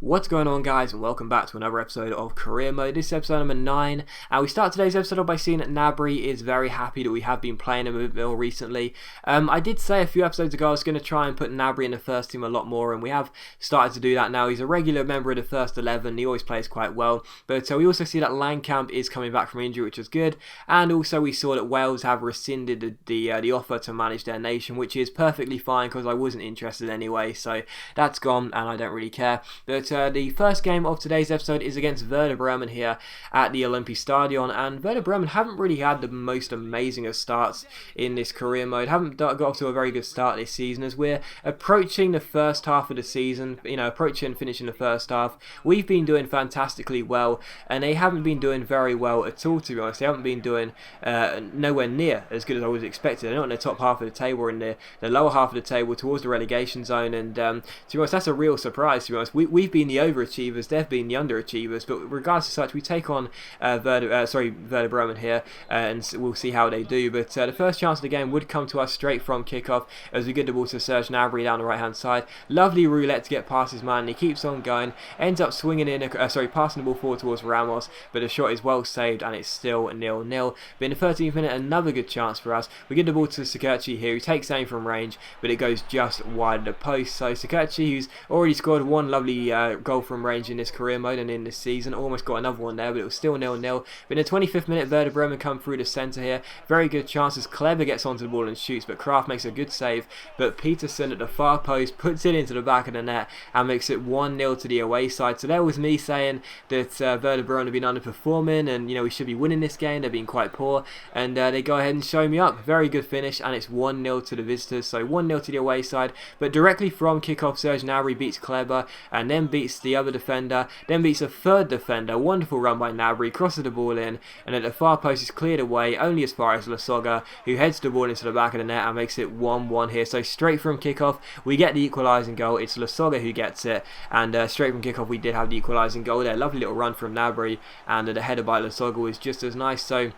What's going on, guys, and welcome back to another episode of Career Mode. This is episode number 9, and we start today's episode off by seeing that Gnabry is very happy that we have been playing him a bit more recently. I did say a few episodes ago I was going to try and put Gnabry in the first team a lot more, and we have started to do that now. He's a regular member of the first 11, he always plays quite well, but we also see that Langkamp is coming back from injury, which is good, and also we saw that Wales have rescinded the offer to manage their nation, which is perfectly fine because I wasn't interested anyway, so that's gone and I don't really care. But the first game of today's episode is against Werder Bremen here at the Olympiastadion, and Werder Bremen haven't really had the most amazing of starts in this career mode, haven't got off to a very good start this season. As we're approaching the first half of the season, finishing the first half, we've been doing fantastically well, and they haven't been doing very well at all, to be honest. They haven't been doing nowhere near as good as I was expecting. They're not in the top half of the table, or in the lower half of the table towards the relegation zone, and to be honest, that's a real surprise, to be honest. We've been the overachievers, they've been the underachievers, but regardless of such, we take on Werder Bremen here, and we'll see how they do. But the first chance of the game would come to us straight from kickoff as we get the ball to Serge Gnabry down the right hand side. Lovely roulette to get past his man, and he keeps on going, ends up swinging in, passing the ball forward towards Ramos, but the shot is well saved and it's still 0-0. But in the 13th minute, another good chance for us. We get the ball to Sakirci here, who takes aim from range, but it goes just wide of the post. So Sakirci, who's already scored one lovely goal from range in this career mode and in this season, almost got another one there, but it was still 0-0. But in the 25th minute, Werder Bremen come through the centre here. Very good chances. Clever gets onto the ball and shoots, but Kraft makes a good save. But Peterson at the far post puts it into the back of the net and makes it 1-0 to the away side. So there was me saying that Werder Bremen have been underperforming, and we should be winning this game. They've been quite poor, and they go ahead and show me up. Very good finish, and it's 1-0 to the visitors. So 1-0 to the away side. But directly from kickoff, Serge Gnabry beats Kleber, and then beats the other defender, then beats a third defender. Wonderful run by Gnabry, crosses the ball in, and at the far post is cleared away only as far as Lasogga, who heads the ball into the back of the net and makes it 1-1 here. So straight from kickoff we get the equalising goal. It's Lasogga who gets it, and straight from kickoff we did have the equalising goal there. Lovely little run from Gnabry, and the header by Lasogga was just as nice. So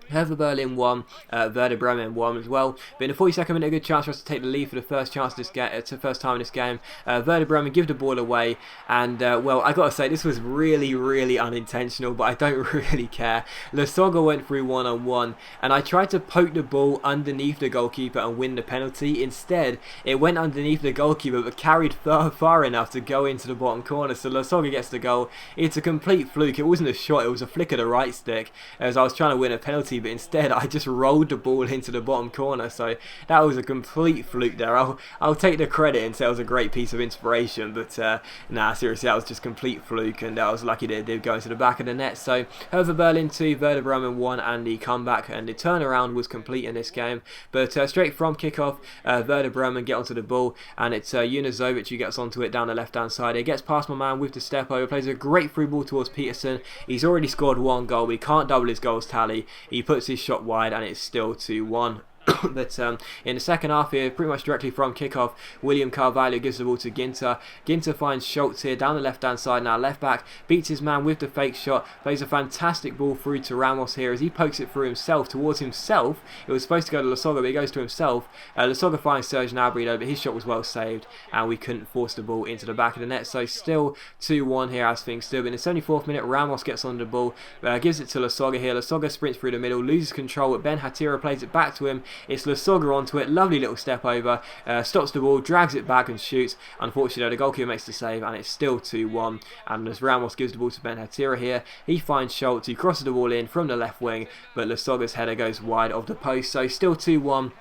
Hertha Berlin won, Werder Bremen won as well. But in the 42nd minute, a good chance for us to take the lead for the first time in this game. Werder Bremen give the ball away, and well, I gotta say, this was really unintentional, but I don't really care. Lasogga went through one-on-one, and I tried to poke the ball underneath the goalkeeper and win the penalty. Instead, it went underneath the goalkeeper, but carried far enough to go into the bottom corner. So Lasogga gets the goal. It's a complete fluke. It wasn't a shot, it was a flick of the right stick, as I was trying to win a penalty, but instead I just rolled the ball into the bottom corner. So that was a complete fluke there. I'll take the credit and say it was a great piece of inspiration, but nah, seriously, that was just complete fluke, and I was lucky that it did go into the back of the net. So Hertha Berlin 2, Werder Bremen 1, and the comeback and the turnaround was complete in this game. But straight from kickoff, Werder Bremen get onto the ball, and it's Junuzovic who gets onto it down the left hand side. He gets past my man with the step over, plays a great through ball towards Peterson. He's already scored one goal, but he can't double his goals tally. He puts his shot wide, and it's still 2-1. But in the second half here, pretty much directly from kickoff, William Carvalho gives the ball to Ginter. Ginter finds Schultz here down the left hand side. Now left back beats his man with the fake shot, plays a fantastic ball through to Ramos here as he pokes it through himself towards himself. It was supposed to go to Lasogga, but it goes to himself. Lasogga finds Serge Gnabry though, but his shot was well saved, and we couldn't force the ball into the back of the net. So still 2-1 here as things stood. But in the 74th minute, Ramos gets on the ball, gives it to Lasogga here. Lasogga sprints through the middle, loses control, but Ben Hatira plays it back to him. It's Lasogga onto it, lovely little step over, stops the ball, drags it back and shoots. Unfortunately, the goalkeeper makes the save, and it's still 2-1. And as Ramos gives the ball to Ben Hatira here, he finds Schultz, who crosses the ball in from the left wing, but Lasogga's header goes wide of the post. So still 2-1.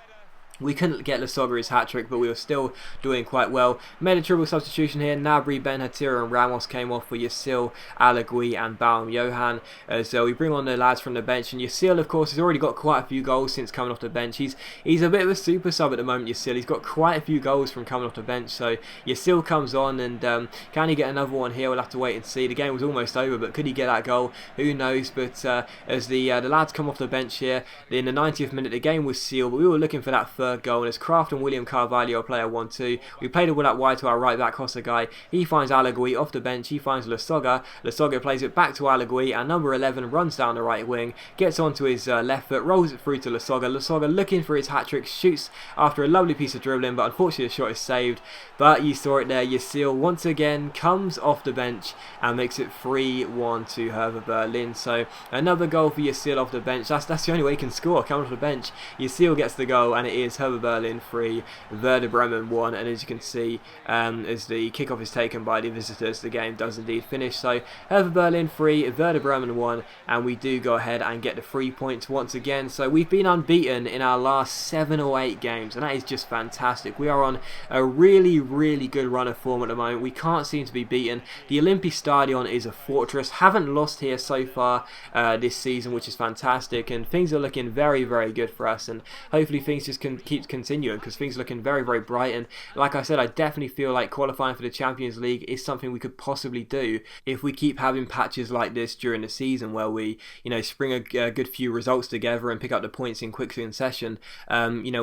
We couldn't get Lasogga his hat-trick, but we were still doing quite well. Made a triple substitution here. Gnabry, Ben Hatira and Ramos came off for Yasil, Alagui and Baum Johan. So we bring on the lads from the bench, and Yasil, of course, has already got quite a few goals since coming off the bench. He's a bit of a super sub at the moment, Yasil. He's got quite a few goals from coming off the bench, so Yasil comes on, and can he get another one here? We'll have to wait and see. The game was almost over, but could he get that goal? Who knows? But as the lads come off the bench here, in the 90th minute, the game was sealed, but we were looking for that third third goal, and as Kraft and William Carvalho play a 1-2. We played it out wide to our right back, Hosagai. He finds Alagui off the bench, he finds Lasoga. Lasoga plays it back to Alagui, and number 11 runs down the right wing, gets onto his left foot, rolls it through to Lasoga. Lasoga looking for his hat-trick, shoots after a lovely piece of dribbling, but unfortunately the shot is saved. But you saw it there, Yasil once again comes off the bench and makes it 3-1 to Hertha Berlin. So another goal for Yasil off the bench. That's the only way he can score, coming off the bench. Yasil gets the goal, and it is Hertha Berlin 3, Werder Bremen 1. And as you can see, as the kickoff is taken by the visitors, the game does indeed finish. So Hertha Berlin 3, Werder Bremen 1, and we do go ahead and get the 3 points once again. So we've been unbeaten in our last 7 or 8 games, and that is just fantastic. We are on a really good run of form at the moment. We can't seem to be beaten. The Olympic Stadion is a fortress. Haven't lost here so far this season, which is fantastic, and things are looking very good for us, and hopefully things just keep continuing, because things are looking very bright. And like I said, I definitely feel like qualifying for the Champions League is something we could possibly do if we keep having patches like this during the season, where we, spring a good few results together and pick up the points in quick succession.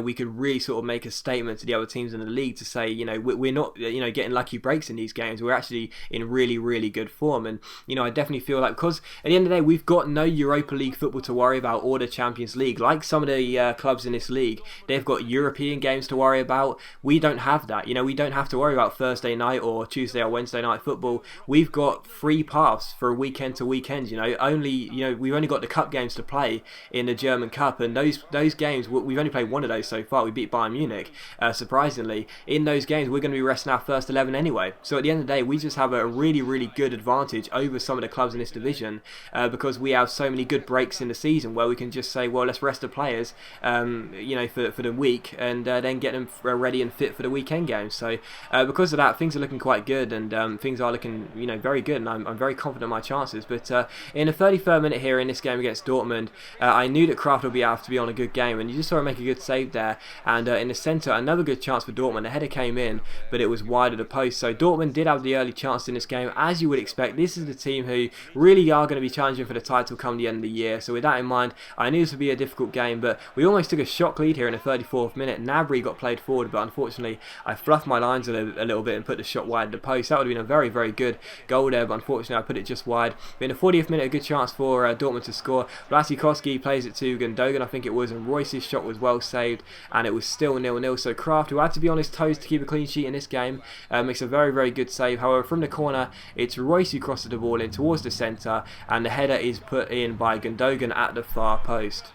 We could really sort of make a statement to the other teams in the league to say, we're not, getting lucky breaks in these games. We're actually in really good form. And, I definitely feel like, because at the end of the day, we've got no Europa League football to worry about, or the Champions League. Like some of the clubs in this league, they've got European games to worry about. We don't have that. We don't have to worry about Thursday night or Tuesday or Wednesday night football. We've got free paths for weekend to weekend. We've only got the cup games to play in the German Cup, and those games, we've only played one of those so far. We beat Bayern Munich, surprisingly. In those games, we're going to be resting our first 11 anyway. So at the end of the day, we just have a really good advantage over some of the clubs in this division, because we have so many good breaks in the season where we can just say, well, let's rest the players, for the week, and then get them ready and fit for the weekend games. So because of that, things are looking quite good, and things are looking very good, and I'm very confident in my chances. But in the 33rd minute here in this game against Dortmund, I knew that Kraft would be able to be on a good game, and you just saw him make a good save there. And in the centre, another good chance for Dortmund. The header came in, but it was wide of the post. So Dortmund did have the early chance in this game, as you would expect. This is the team who really are going to be challenging for the title come the end of the year. So with that in mind, I knew this would be a difficult game, but we almost took a shock lead here in the 34th minute. Gnabry got played forward, but unfortunately I fluffed my lines a little bit and put the shot wide of the post. That would have been a very good goal there, but unfortunately I put it just wide. But in the 40th minute, a good chance for Dortmund to score. Blasikoski plays it to Gundogan, I think it was, and Royce's shot was well saved, and it was still 0-0. So Kraft, who had to be on his toes to keep a clean sheet in this game, makes a very good save. However, from the corner, it's Royce who crosses the ball in towards the centre, and the header is put in by Gundogan at the far post.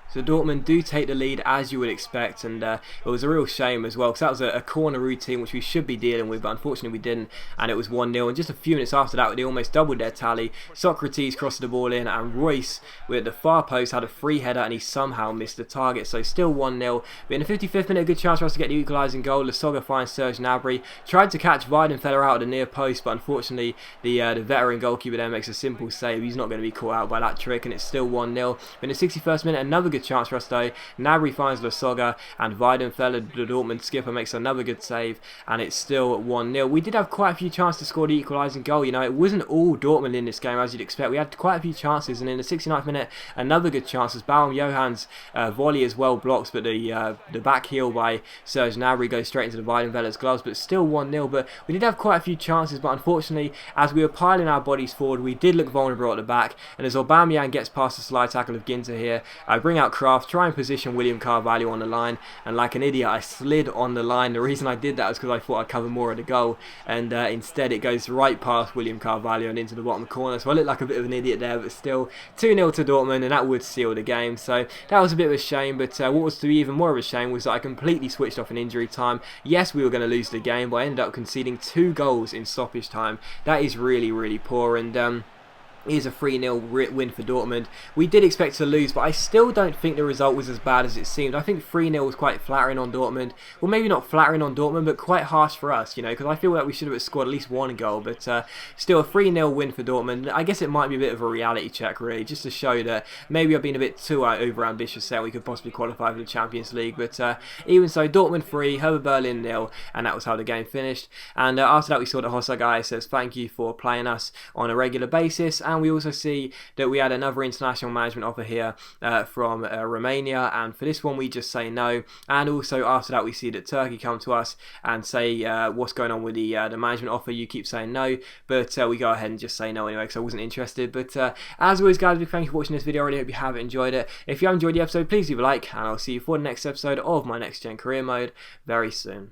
So Dortmund do take the lead, as you would expect, and it was a real shame as well, because that was a corner routine which we should be dealing with, but unfortunately we didn't, and it was 1-0. And just a few minutes after that, they almost doubled their tally. Socrates crossed the ball in, and Royce, with the far post, had a free header, and he somehow missed the target. So still 1-0. But in the 55th minute, a good chance for us to get the equalising goal. Lasoga finds Serge Gnabry, tried to catch Weidenfeller out of the near post, but unfortunately the veteran goalkeeper there makes a simple save. He's not going to be caught out by that trick, and it's still 1-0. But in the 61st minute, another good chance for us though. Gnabry finds Lasoga, and Weidenfeller, the Dortmund skipper, makes another good save, and it's still 1-0. We did have quite a few chances to score the equalising goal. It wasn't all Dortmund in this game, as you'd expect. We had quite a few chances, and in the 69th minute, another good chance as Baum Johann's volley as well blocks, but the back heel by Serge Gnabry goes straight into the Weidenfeller's gloves, but still 1-0. But we did have quite a few chances, but unfortunately, as we were piling our bodies forward, we did look vulnerable at the back, and as Aubameyang gets past the slide tackle of Ginter here, I bring out Kraft, try and position William Carvalho on the line, and like an idiot I slid on the line. The reason I did that was because I thought I'd cover more of the goal, and instead it goes right past William Carvalho and into the bottom corner, so I look like a bit of an idiot there, but still 2-0 to Dortmund, and that would seal the game. So that was a bit of a shame, but what was to be even more of a shame was that I completely switched off in injury time. Yes, we were going to lose the game, but I ended up conceding 2 goals in stoppage time. That is really poor, and is a 3-0 win for Dortmund. We did expect to lose, but I still don't think the result was as bad as it seemed. I think 3-0 was quite flattering on Dortmund. Well, maybe not flattering on Dortmund, but quite harsh for us, because I feel like we should have scored at least 1 goal, but still a 3-0 win for Dortmund. I guess it might be a bit of a reality check, really, just to show that maybe I've been a bit too over-ambitious saying we could possibly qualify for the Champions League, but even so, Dortmund 3, Hertha Berlin 0, and that was how the game finished. And after that, we saw that Hosagai says thank you for playing us on a regular basis, and and we also see that we had another international management offer here from Romania, and for this one we just say no. And also after that we see that Turkey come to us and say what's going on with the management offer, you keep saying no, but we go ahead and just say no anyway because I wasn't interested. But as always guys, big thank you for watching this video. I really hope you have enjoyed it. If you have enjoyed the episode, please leave a like, and I'll see you for the next episode of my Next Gen Career Mode very soon.